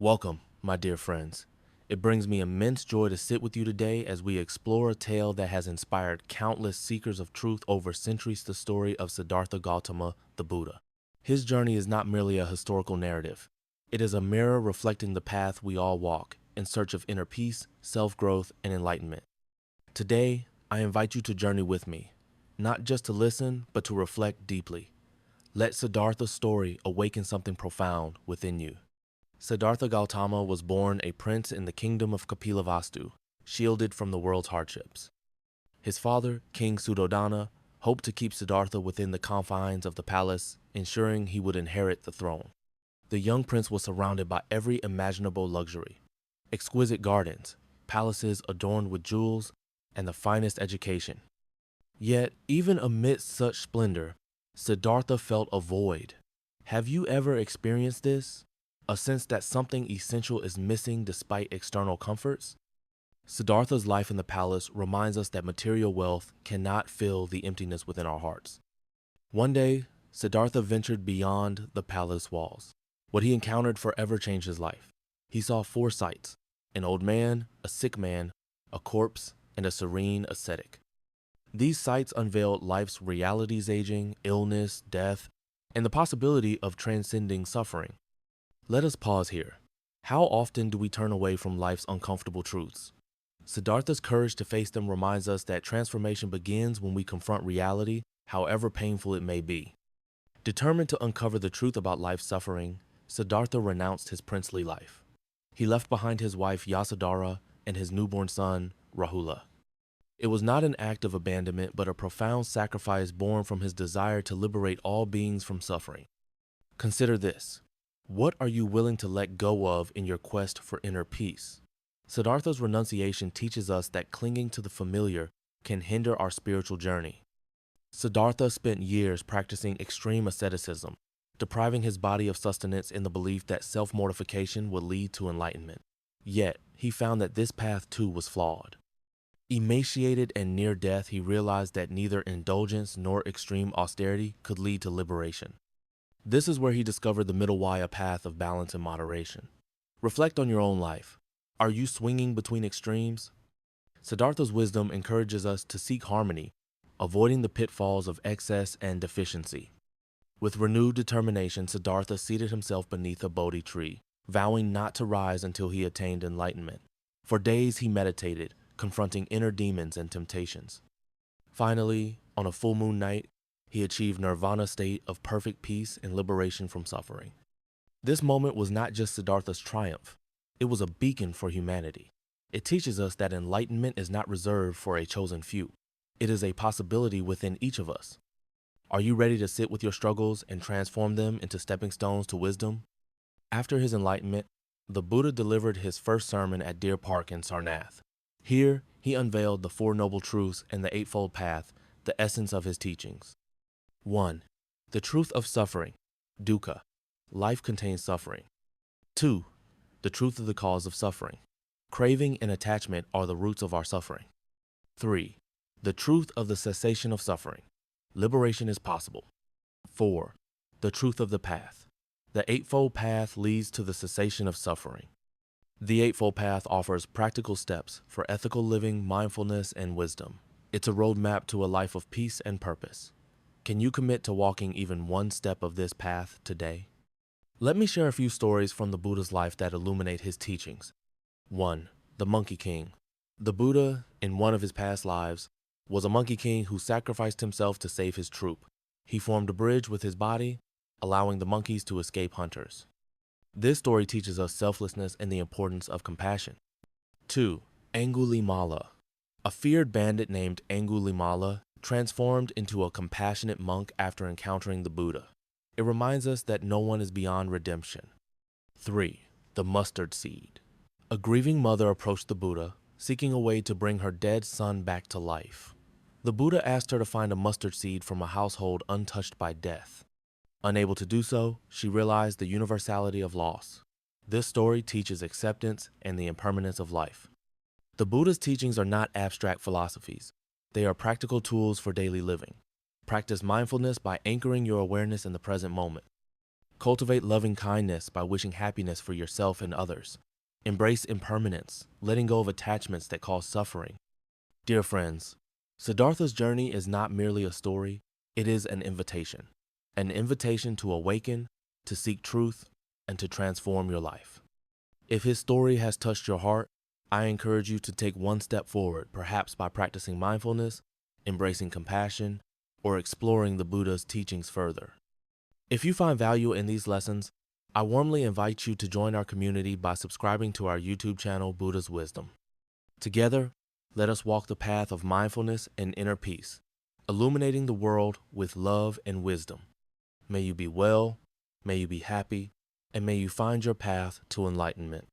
Welcome, my dear friends. It brings me immense joy to sit with you today as we explore a tale that has inspired countless seekers of truth over centuries, the story of Siddhartha Gautama, the Buddha. His journey is not merely a historical narrative. It is a mirror reflecting the path we all walk in search of inner peace, self-growth, and enlightenment. Today, I invite you to journey with me, not just to listen, but to reflect deeply. Let Siddhartha's story awaken something profound within you. Siddhartha Gautama was born a prince in the kingdom of Kapilavastu, shielded from the world's hardships. His father, King Suddhodana, hoped to keep Siddhartha within the confines of the palace, ensuring he would inherit the throne. The young prince was surrounded by every imaginable luxury: exquisite gardens, palaces adorned with jewels, and the finest education. Yet, even amidst such splendor, Siddhartha felt a void. Have you ever experienced this? A sense that something essential is missing despite external comforts? Siddhartha's life in the palace reminds us that material wealth cannot fill the emptiness within our hearts. One day, Siddhartha ventured beyond the palace walls. What he encountered forever changed his life. He saw four sights: an old man, a sick man, a corpse, and a serene ascetic. These sights unveiled life's realities: aging, illness, death, and the possibility of transcending suffering. Let us pause here. How often do we turn away from life's uncomfortable truths? Siddhartha's courage to face them reminds us that transformation begins when we confront reality, however painful it may be. Determined to uncover the truth about life's suffering, Siddhartha renounced his princely life. He left behind his wife Yasodhara and his newborn son, Rahula. It was not an act of abandonment, but a profound sacrifice born from his desire to liberate all beings from suffering. Consider this. What are you willing to let go of in your quest for inner peace? Siddhartha's renunciation teaches us that clinging to the familiar can hinder our spiritual journey. Siddhartha spent years practicing extreme asceticism, depriving his body of sustenance in the belief that self-mortification would lead to enlightenment. Yet, he found that this path too was flawed. Emaciated and near death, he realized that neither indulgence nor extreme austerity could lead to liberation. This is where he discovered the middle way, a path of balance and moderation. Reflect on your own life. Are you swinging between extremes? Siddhartha's wisdom encourages us to seek harmony, avoiding the pitfalls of excess and deficiency. With renewed determination, Siddhartha seated himself beneath a Bodhi tree, vowing not to rise until he attained enlightenment. For days he meditated, confronting inner demons and temptations. Finally, on a full moon night, he achieved nirvana state of perfect peace and liberation from suffering. This moment was not just Siddhartha's triumph, it was a beacon for humanity. It teaches us that enlightenment is not reserved for a chosen few. It is a possibility within each of us. Are you ready to sit with your struggles and transform them into stepping stones to wisdom? After his enlightenment, the Buddha delivered his first sermon at Deer Park in Sarnath. Here, he unveiled the Four Noble Truths and the Eightfold Path, the essence of his teachings. 1. The truth of suffering, dukkha. Life contains suffering. 2. The truth of the cause of suffering. Craving and attachment are the roots of our suffering. 3. The truth of the cessation of suffering. Liberation is possible. 4. The truth of the path. The Eightfold Path leads to the cessation of suffering. The Eightfold Path offers practical steps for ethical living, mindfulness, and wisdom. It's a roadmap to a life of peace and purpose. Can you commit to walking even one step of this path today? Let me share a few stories from the Buddha's life that illuminate his teachings. 1. The Monkey King. The Buddha, in one of his past lives, was a monkey king who sacrificed himself to save his troop. He formed a bridge with his body, allowing the monkeys to escape hunters. This story teaches us selflessness and the importance of compassion. 2. Angulimala. A feared bandit named Angulimala transformed into a compassionate monk after encountering the Buddha. It reminds us that no one is beyond redemption. 3. The mustard seed. A grieving mother approached the Buddha, seeking a way to bring her dead son back to life. The Buddha asked her to find a mustard seed from a household untouched by death. Unable to do so, she realized the universality of loss. This story teaches acceptance and the impermanence of life. The Buddha's teachings are not abstract philosophies. They are practical tools for daily living. Practice mindfulness by anchoring your awareness in the present moment. Cultivate loving kindness by wishing happiness for yourself and others. Embrace impermanence, letting go of attachments that cause suffering. Dear friends, Siddhartha's journey is not merely a story, it is an invitation. An invitation to awaken, to seek truth, and to transform your life. If his story has touched your heart, I encourage you to take one step forward, perhaps by practicing mindfulness, embracing compassion, or exploring the Buddha's teachings further. If you find value in these lessons, I warmly invite you to join our community by subscribing to our YouTube channel, Buddha's Wisdom. Together, let us walk the path of mindfulness and inner peace, illuminating the world with love and wisdom. May you be well, may you be happy, and may you find your path to enlightenment.